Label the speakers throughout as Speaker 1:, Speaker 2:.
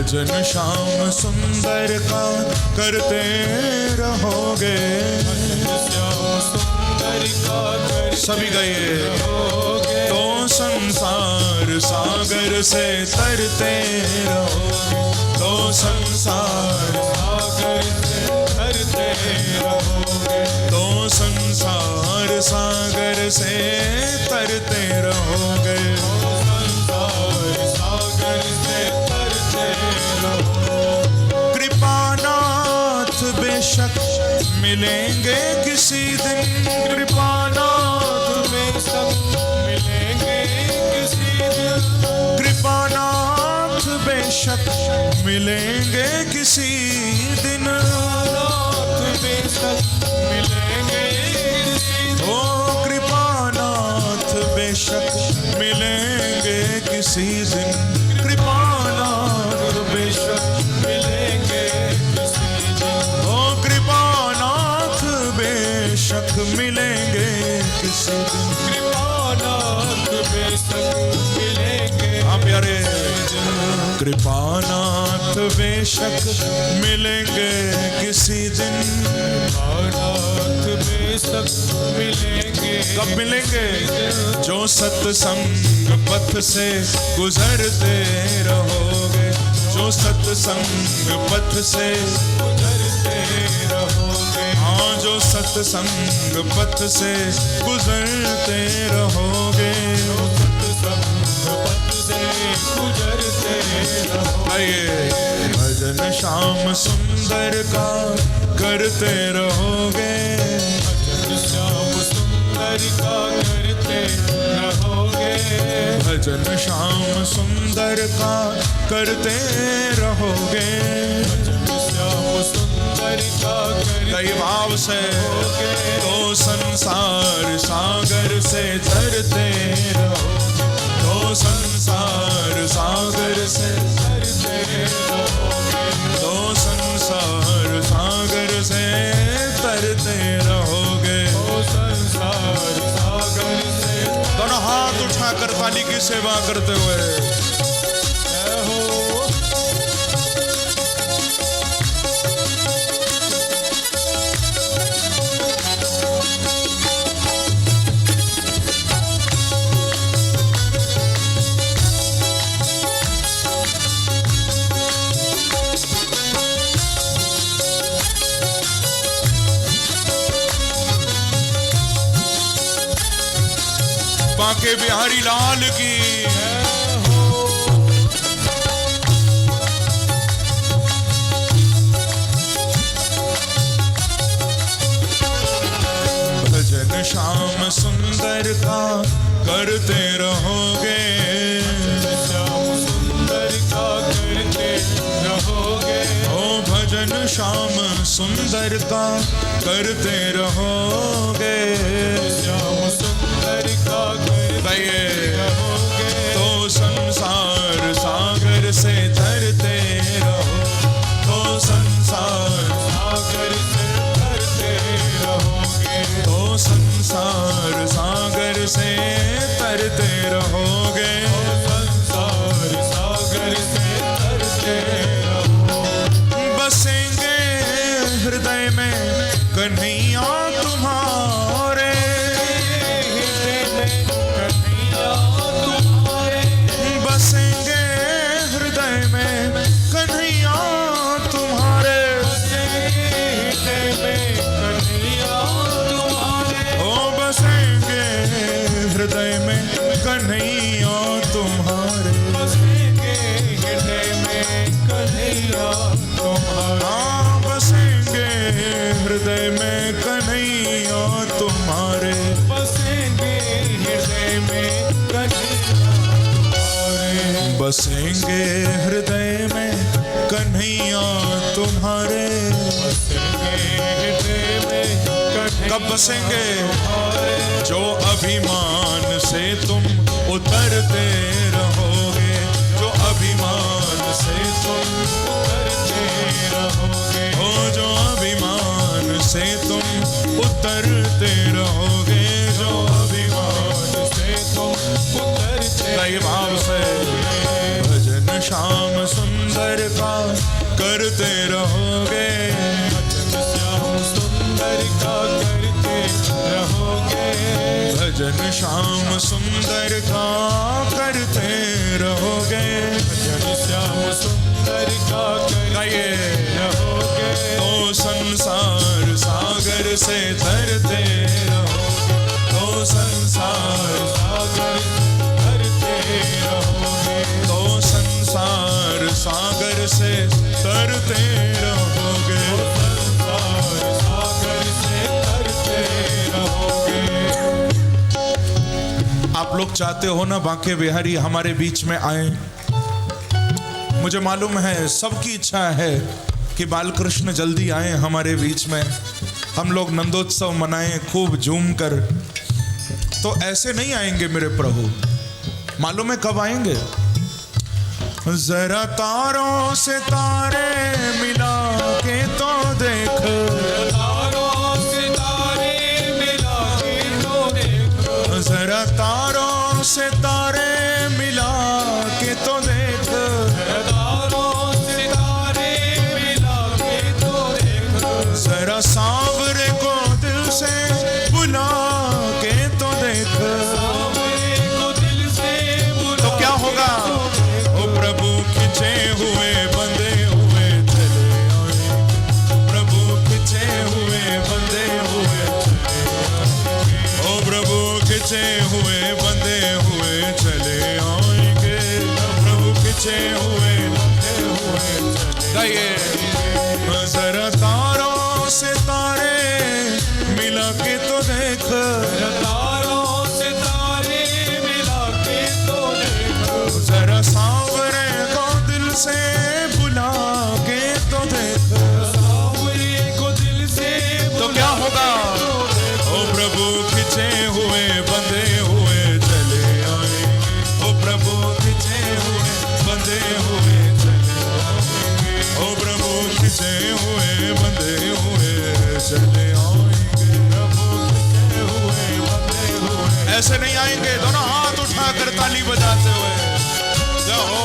Speaker 1: भजन श्याम सुंदर का करते रहोगे,
Speaker 2: श्याम सुंदर का करते
Speaker 1: सभी गए
Speaker 2: रहोगे,
Speaker 1: तो संसार सागर से तरते रहोगे, तो संसार
Speaker 2: सागर से तरते रहोगे,
Speaker 1: तो संसार सागर से तरते रहोगे,
Speaker 2: संसार सागर से तरते रहोगे।
Speaker 1: कृपानाथ बेशक मिलेंगे किसी दिन, कृपानाथ
Speaker 2: बेशक मिलेंगे किसी दिन,
Speaker 1: कृपानाथ बेशक मिलेंगे किसी दिन,
Speaker 2: नाथ बेशक मिलेंगे किसी दिन,
Speaker 1: ओ कृपानाथ बेशक मिलेंगे किसी दिन, कृपानाथ बेशक
Speaker 2: मिलेंगे किसी दिन,
Speaker 1: ओ कृपानाथ बेशक मिलेंगे किसी दिन।
Speaker 2: कृपानाथ बेशक मिलेंगे।
Speaker 1: हाँ प्यारे, कृपानाथ बेशक मिलेंगे किसी दिन,
Speaker 2: कृपानाथ बेशक मिलेंगे।
Speaker 1: कब मिलेंगे? जो सत्संग पथ से गुजरते रहोगे, जो सत्संग पथ से
Speaker 2: गुजरते रहोगे,
Speaker 1: हाँ जो सत्संग पथ से गुजरते रहोगे,
Speaker 2: सत्संग पथ से गुजरते रहोगे।
Speaker 1: आइए भजन श्याम सुंदर का करते रहोगे,
Speaker 2: श्याम सुंदर का करते रहोगे,
Speaker 1: भजन श्याम सुंदर का करते रहोगे,
Speaker 2: श्याम सुंदर का करते
Speaker 1: कई भाव से तो संसार सागर से तरते रहोगे, तो संसार सागर से
Speaker 2: तरते रहोगे,
Speaker 1: तो संसार सागर से तरते रहोगे।
Speaker 2: ओ संसार सागर से
Speaker 1: दोनों हाथ उठाकर ताली की सेवा करते हुए
Speaker 2: जय हो।
Speaker 1: बांके बिहारी लाल की भजन श्याम सुंदर का करते रहोगे,
Speaker 2: श्याम सुंदर का करते रहोगे,
Speaker 1: ओ भजन श्याम सुंदर का करते रहोगे,
Speaker 2: श्याम सुंदर का करते रहोगे,
Speaker 1: तो संसार सागर से तरते रहो, तो संसार
Speaker 2: सागर से तरते रहोगे,
Speaker 1: तो संसार सागर से तरते रहोगे,
Speaker 2: संसार सागर से तरते रहोगे।
Speaker 1: बसेंगे हृदय में कन्हैया तुम्हारे,
Speaker 2: हृदय में कन्हैया तुम्हारे,
Speaker 1: बसेंगे हृदय में कन्हैया तुम्हारे,
Speaker 2: हृदय में कन्हैया तुम्हारे,
Speaker 1: ओ बसेंगे हृदय में कन्हैया तुम्हारे,
Speaker 2: बसेंगे हृदय में कन्हैया तुम्हारे,
Speaker 1: हाँ बसेंगे हृदय में कन्हैया तुम्हारे,
Speaker 2: बसेंगे हृदय में कन्हैया तुम्हारे,
Speaker 1: बसेंगे हृदय में कन्हैया तुम्हारे।
Speaker 2: बसेंगे हृदय में कन्हैया
Speaker 1: कब बसेंगे?
Speaker 2: तुम्हारे,
Speaker 1: जो अभिमान से तुम उतरते रहोगे, जो अभिमान से तुम
Speaker 2: उतरते रहोगे,
Speaker 1: हो, जो अभिमान से तुम उतरते रहोगे, जो अभिमान
Speaker 2: से तुम उतरते
Speaker 1: कई भाव से भजन श्याम सुंदर का करते रहोगे।
Speaker 2: भजन श्याम सुंदर का करते रहोगे।
Speaker 1: भजन श्याम सुंदर का करते रहोगे।
Speaker 2: भजन श्याम सुंदर का करते रहोगे।
Speaker 1: तो संसार सागर से तरते रहोगे। तो संसार
Speaker 2: सागर तरते रहोगे।
Speaker 1: तो संसार सागर से तरते रहोगे।
Speaker 2: संसार सागर से तरते रहोगे।
Speaker 1: आप लोग चाहते हो ना बांके बिहारी हमारे बीच में आए। मुझे मालूम है सबकी इच्छा है कि बालकृष्ण जल्दी आए हमारे बीच में, हम लोग नंदोत्सव मनाएं खूब झूम कर। तो ऐसे नहीं आएंगे मेरे प्रभु, मालूम है कब आएंगे? जरा तारों से तारे मिला के तो देख।
Speaker 2: तारों से तारे मिला के तो देख।
Speaker 1: जरा तारों से तारे मिला के तो देख।
Speaker 2: तारों से तारे मिला के तो देख।
Speaker 1: जरा सांवरे को दिल से बुला के तो देख।
Speaker 2: सांवरे को दिल से बुला
Speaker 1: तो क्या होगा? ओ प्रभु खिंचे हुए बंधे हुए चले आए। प्रभु खिंचे हुए बंधे हुए चले आए। ओ प्रभु खिंचे हुए बंधे हुए चले आएंगे। प्रभु खिंचे हुए बंधे हुए चले आएंगे। जरा तारों से तारे मिला के तो देख।
Speaker 2: तारों से तारे मिला के तो देख।
Speaker 1: जरा सांवरे को दिल से बुला के तो देख।
Speaker 2: सांवरे को दिल से
Speaker 1: तो क्या होगा? ओ प्रभु खिंचे हुए बंधे हुए चले आए। ओ प्रभु खिंचे हुए बंधे हुए चले आएंगे। ओ प्रभु खिंचे हुए बंधे हुए चले आएंगे। प्रभु खिंचे हुए बंधे हुए। ऐसे नहीं आएंगे, दोनों हाथ उठाकर ताली बजाते हुए जय हो।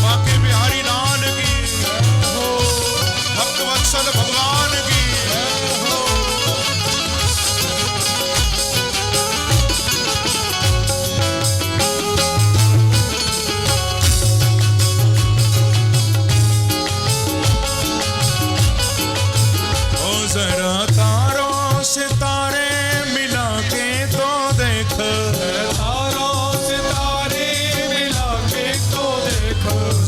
Speaker 1: बांके बिहारी लाल की, भक्त वत्सल भगवान की। ओ जरा तारों से तारे मिला के तो देख।
Speaker 2: तारों से तारे मिला के तो देख।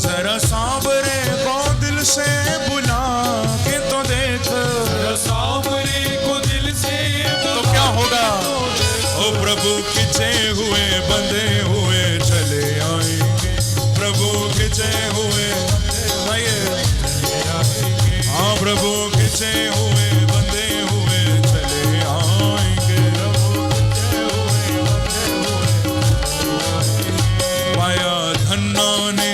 Speaker 1: जरा सांवरे को दिल से बुला के तो देख।
Speaker 2: सांवरे को दिल से
Speaker 1: तो क्या होगा? ओ प्रभु खिंचे हुए बंधे हुए चले आएंगे। प्रभु खिंचे हुए हाँ प्रभु खिंचे हुए बंधे हुए चले आएंगे। पाया धन्ना ने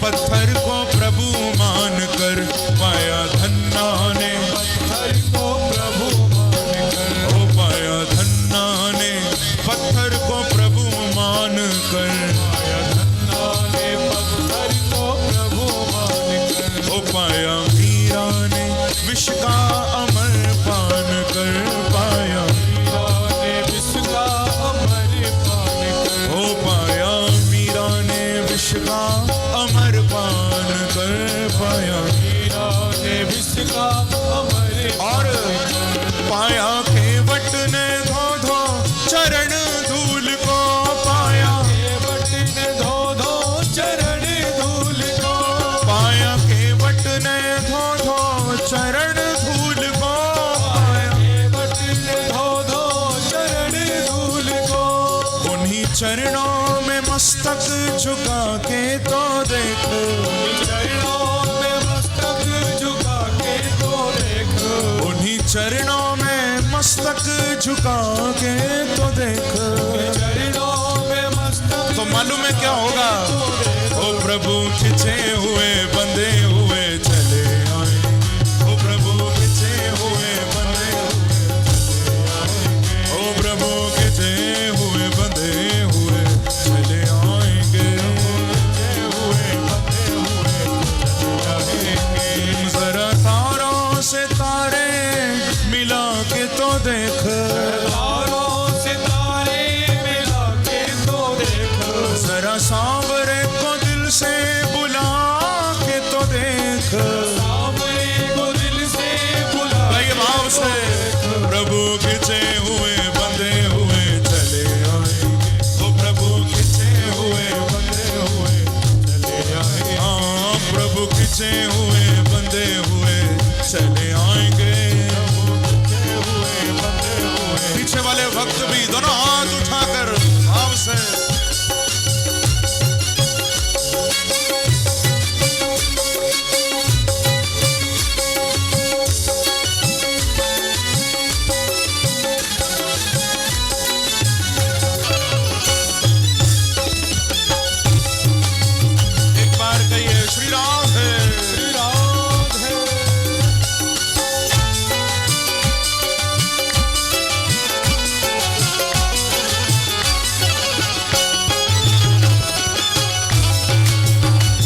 Speaker 1: पत्थर को प्रभु मान कर। पाया धन्ना ने
Speaker 2: पत्थर को प्रभु मान कर।
Speaker 1: ओ पाया धन्ना ने पत्थर को प्रभु मान कर।
Speaker 2: पाया धन्ना ने पत्थर को प्रभु मान कर।
Speaker 1: ओ पाया मीरा ने विष का अमर पान कर। पाया
Speaker 2: मीरा ने विष का अमर पान कर।
Speaker 1: ओ पाया मीरा ने विष का अमर पान कर। पाया
Speaker 2: मीरा ने विष का अमर
Speaker 1: और पाया केवट ने धो धो चरण धूल को। पाया
Speaker 2: केवट ने धो धो चरण धूल को।
Speaker 1: पाया केवट ने धो धो चरण धूल को। पाया
Speaker 2: केवट ने धो धो चरण धूल को।
Speaker 1: उन्हीं चरणों में मस्तक झुका के तो देख।
Speaker 2: चरणों में मस्तक झुका के तो देख।
Speaker 1: उन्हीं चरणों में मस्तक झुका के तो देख,
Speaker 2: चरणों में मस्तक
Speaker 1: तो मालूम है क्या होगा? ओ प्रभु खिंचे हुए बंधे हुए चले आए, ओ प्रभु खिंचे हुए बंधे हुए चले आएंगे, ओ प्रभु खिंचे हुए बंधे हुए चले आएंगे, खिंचे हुए बंधे हुए चले आएंगे। जरा तारों से तारे मिला के तो देख,
Speaker 2: तारों से तारे मिला के तो देख,
Speaker 1: जरा सांवरे को दिल से बुला के तो देख,
Speaker 2: सांवरे को दिल से बुला
Speaker 1: भाई भाव से प्रभु खिंचे हुए बंधे हुए चले आएंगे, ओ प्रभु खिंचे हुए बंधे हुए चले आएंगे, हाँ प्रभु खिंचे हुए बंधे हुए चले आएंगे, पीछे वाले भक्त भी दोनों हाथ उठाकर भाव से एक बार कहिए श्री राम है,
Speaker 2: श्री राम है।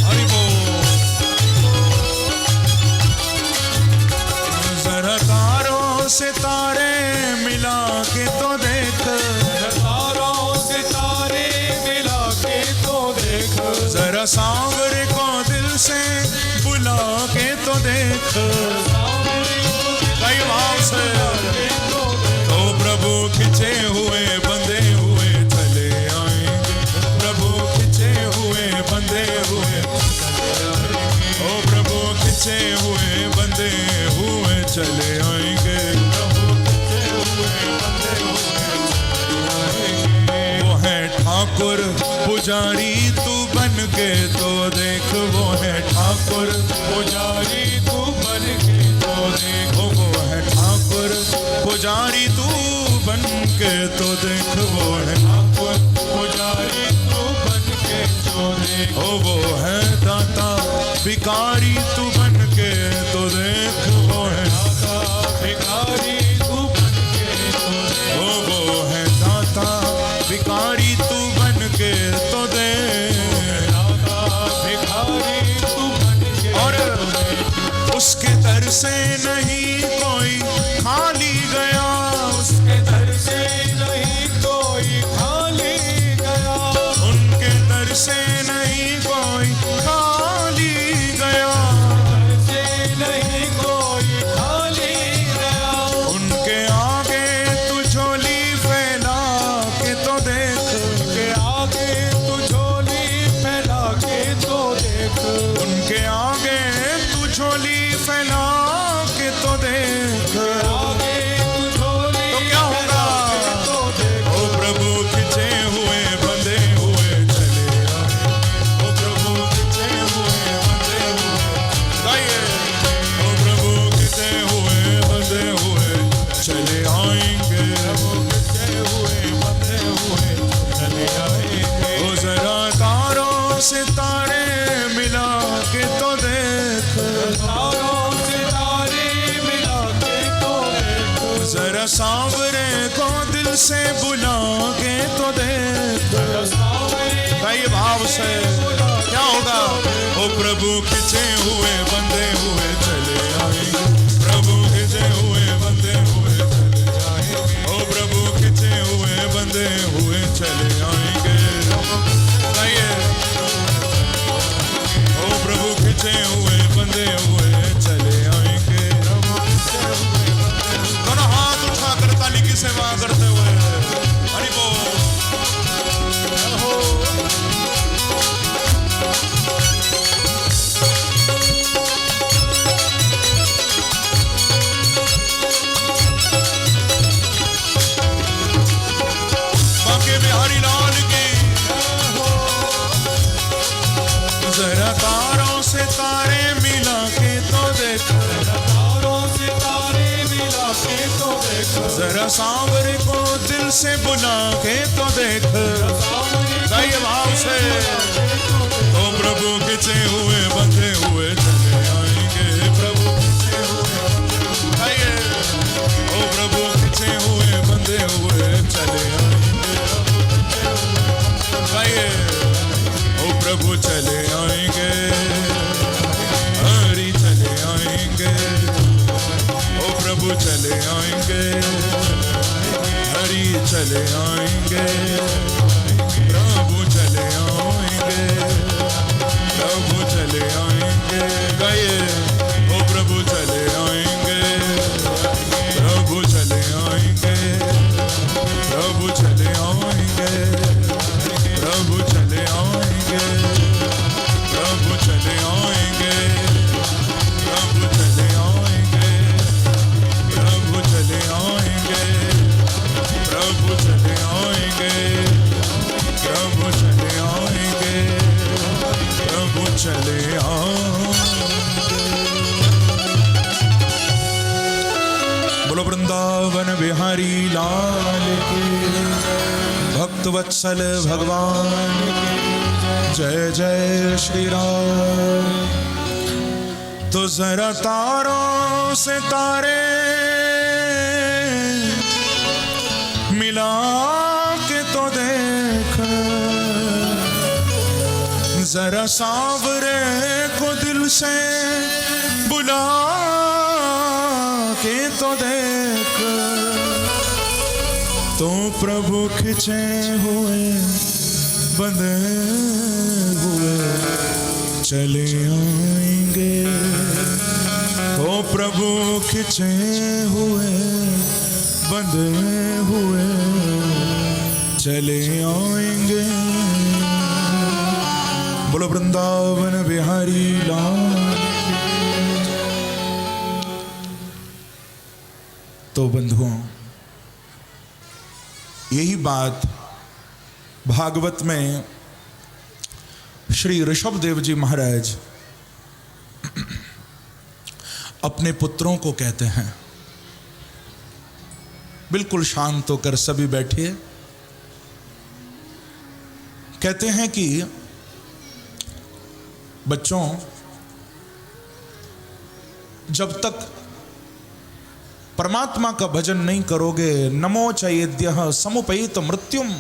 Speaker 1: हरि बोल। जरा तारों से तारे मिला के तो देख,
Speaker 2: तारों से तारे मिला के तो देख,
Speaker 1: जरा सांवरे को दिल से बुला के तो देख, कई भाव से तो प्रभु खिंचे हुए बंधे हुए चले आएंगे, प्रभु खिंचे हुए बंधे हुए ओ प्रभु खिंचे हुए बंधे हुए चले आएंगे, वो है ठाकुर पुजारी तू बन के तो देख, वो है ठाकुर
Speaker 2: पुजारी तू बन के तो देख,
Speaker 1: वो है ठाकुर पुजारी तू बन के तो देख, वो है ठाकुर
Speaker 2: पुजारी तू बन के तो देख,
Speaker 1: वो है दाता भिखारी तू बन के तो देख, वो है
Speaker 2: दाता भिखारी तू बन के तो देख,
Speaker 1: वो है दाता भिखारी तू बन के तो देख,
Speaker 2: दाता भिखारी तू बन के
Speaker 1: और
Speaker 2: तो देख,
Speaker 1: उसके दर से नहीं कोई खाली गया,
Speaker 2: उसके दर से नहीं कोई खाली गया,
Speaker 1: उनके दर से नहीं कोई खाली गया,
Speaker 2: दर से नहीं कोई खाली गया,
Speaker 1: उनके आगे तू झोली फैला के तो देख,
Speaker 2: उनके आगे तू झोली फैला के तो देख,
Speaker 1: उनके आगे तू झोली फैला के तो देख,
Speaker 2: आगे तू झोली
Speaker 1: तो क्या होगा?
Speaker 2: फैला के तो देख,
Speaker 1: ओ प्रभु खिंचे हुए बंधे हुए चले आए, ओ प्रभु खिंचे हुए बंधे हुए गाइए, ओ प्रभु खिंचे हुए बंधे हुए चले आएंगे, प्रभु खिंचे हुए बंधे हुए चले आएंगे, ओ जरा तारों से तारे मिला के तो देख,
Speaker 2: तारों से तारे मिला के तो देख,
Speaker 1: जरा सांवरे को दिल से बुला के तो देख, भाई भाव से क्या होगा? ओ प्रभु खिंचे हुए बंधे हुए चले आएंगे, प्रभु खिंचे हुए बंधे हुए चले आएंगे, ओ प्रभु खिंचे हुए बंधे हुए चले आएंगे, गाइए, ओ प्रभु खिंचे हुए बंधे हुए चले आएंगे, दोनों हाथ उठाकर ताली की सेवा करते हुए हरि बोल। जरा सांवरे को दिल से बुला के तो देख, गाइए भाव से। तो प्रभु खिंचे हुए बंधे हुए चले आएंगे, प्रभु खिंचे हुए, गाइए। ओ प्रभु खिंचे हुए बंधे हुए चले आएंगे, गाइए। ओ प्रभु चले आएंगे, हरि चले आएंगे। ओ प्रभु चले आएंगे, हरि चले आएंगे। प्रभु चले आएंगे, प्रभु चले आएंगे, गाइए। ओ प्रभु चले आएंगे, प्रभु चले आएंगे, प्रभु चले आएंगे, प्रभु चले आएंगे, प्रभु चले आएंगे, प्रभु चले आएंगे, प्रभु चले आएंगे, प्रभु चले आएंगे, प्रभु चले आएंगे, प्रभु चले आएंगे। बोलो वृंदावन बिहारी लाल की, भक्त वत्सल भगवान की जय जय श्री राम। तो जरा तारों से तारे मिला के तो देख, जरा सांवरे को दिल से बुला के तो देख। तो प्रभु खिंचे हुए बंधे हुए चले आएंगे, तो प्रभु खिंचे हुए बंधे हुए चले आएंगे। बोलो वृंदावन बिहारी लाल। तो बंधुओं, यही बात भागवत में श्री ऋषभदेव जी महाराज अपने पुत्रों को कहते हैं। बिल्कुल शांत होकर सभी बैठिए। कहते हैं कि बच्चों, जब तक परमात्मा का भजन नहीं करोगे, नमो चैद्यः समुपैत मृत्युम,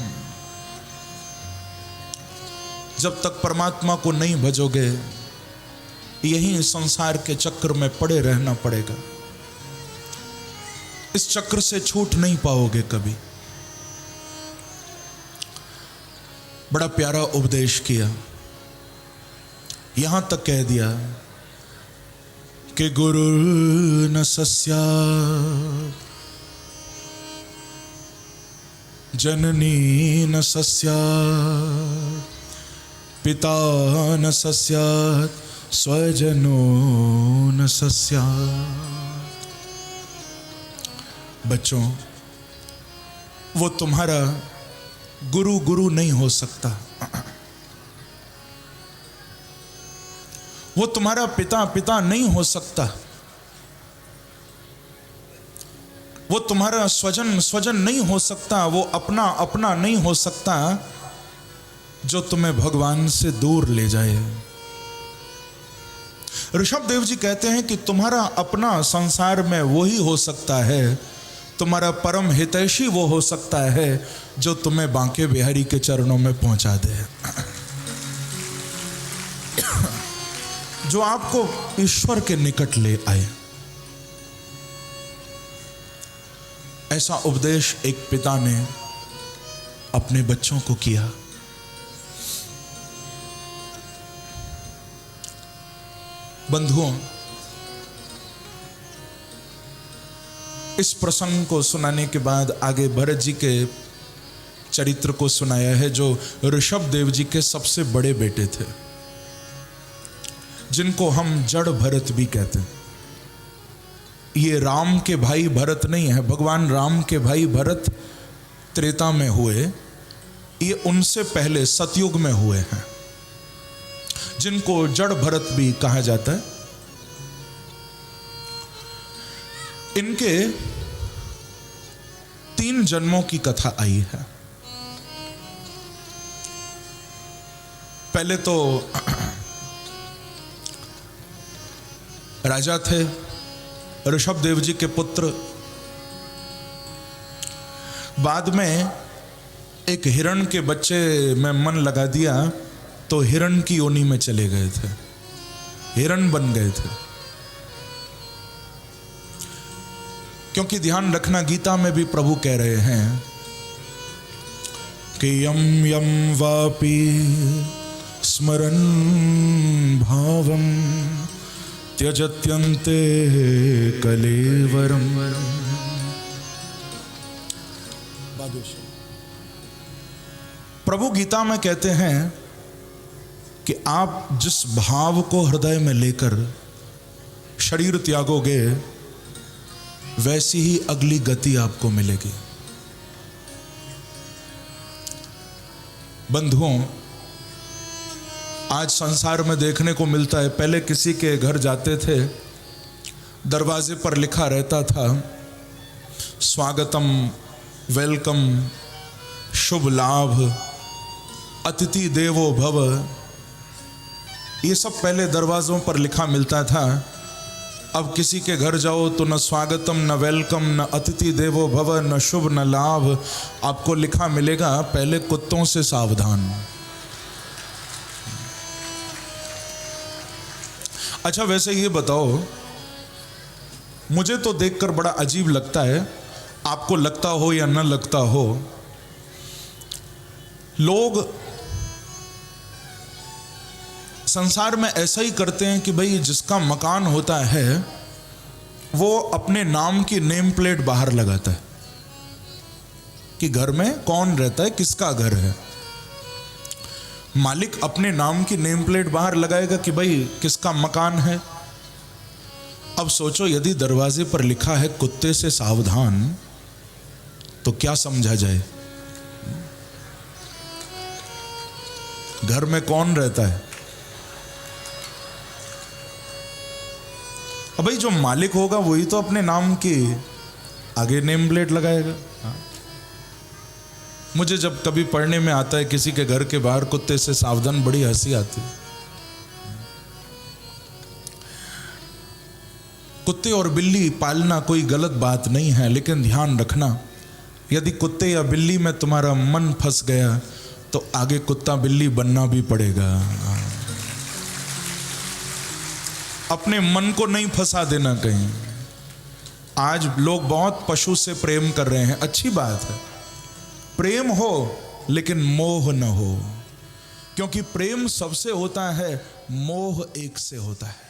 Speaker 1: जब तक परमात्मा को नहीं भजोगे, यही संसार के चक्र में पड़े रहना पड़ेगा। इस चक्र से छूट नहीं पाओगे कभी। बड़ा प्यारा उपदेश किया, यहां तक कह दिया कि गुरु न सस्यात्, जननी न सस्यात्, पिता न सस्यात्, स्वजनो न सस्यात्। बच्चों, वो तुम्हारा गुरु नहीं हो सकता, वो तुम्हारा पिता नहीं हो सकता, वो तुम्हारा स्वजन नहीं हो सकता, वो अपना नहीं हो सकता जो तुम्हें भगवान से दूर ले जाए। ऋषभदेव जी कहते हैं कि तुम्हारा अपना संसार में वही हो सकता है, तुम्हारा परम हितैषी वो हो सकता है जो तुम्हें बांके बिहारी के चरणों में पहुंचा दे, जो आपको ईश्वर के निकट ले आए। ऐसा उपदेश एक पिता ने अपने बच्चों को किया। बंधुओं, इस प्रसंग को सुनाने के बाद आगे भरत जी के चरित्र को सुनाया है, जो ऋषभदेव जी के सबसे बड़े बेटे थे, जिनको हम जड़ भरत भी कहते हैं। ये राम के भाई भरत नहीं है, भगवान राम के भाई भरत त्रेता में हुए, ये उनसे पहले सतयुग में हुए हैं, जिनको जड़ भरत भी कहा जाता है। इनके 3 जन्मों की कथा आई है। पहले तो राजा थे, ऋषभ देव जी के पुत्र। बाद में एक हिरण के बच्चे में मन लगा दिया तो हिरण की योनि में चले गए थे, हिरण बन गए थे। क्योंकि ध्यान रखना, गीता में भी प्रभु कह रहे हैं कि यम यम वापि स्मरन् भावम त्यजत्यन्ते कलेवरम। प्रभु गीता में कहते हैं कि आप जिस भाव को हृदय में लेकर शरीर त्यागोगे, वैसी ही अगली गति आपको मिलेगी। बंधुओं, आज संसार में देखने को मिलता है, पहले किसी के घर जाते थे, दरवाजे पर लिखा रहता था स्वागतम, वेलकम, शुभ लाभ, अतिथि देवो भव। ये सब पहले दरवाजों पर लिखा मिलता था। अब किसी के घर जाओ तो न स्वागतम, न वेलकम, न अतिथि देवो भव, न शुभ, न लाभ, आपको लिखा मिलेगा पहले कुत्तों से सावधान। अच्छा, वैसे ये बताओ, मुझे तो देखकर बड़ा अजीब लगता है, आपको लगता हो या न लगता हो, लोग संसार में ऐसा ही करते हैं कि भाई जिसका मकान होता है वो अपने नाम की नेम प्लेट बाहर लगाता है कि घर में कौन रहता है, किसका घर है। मालिक अपने नाम की नेम प्लेट बाहर लगाएगा कि भाई किसका मकान है। अब सोचो, यदि दरवाजे पर लिखा है कुत्ते से सावधान, तो क्या समझा जाए? घर में कौन रहता है? अब भाई जो मालिक होगा वही तो अपने नाम की आगे नेम प्लेट लगाएगा। मुझे जब कभी पढ़ने में आता है किसी के घर के बाहर कुत्ते से सावधान, बड़ी हंसी आती है। कुत्ते और बिल्ली पालना कोई गलत बात नहीं है, लेकिन ध्यान रखना, यदि कुत्ते या बिल्ली में तुम्हारा मन फंस गया तो आगे कुत्ता बिल्ली बनना भी पड़ेगा। अपने मन को नहीं फंसा देना कहीं। आज लोग बहुत पशु से प्रेम कर रहे हैं, अच्छी बात है, प्रेम हो लेकिन मोह न हो, क्योंकि प्रेम सबसे होता है, मोह एक से होता है।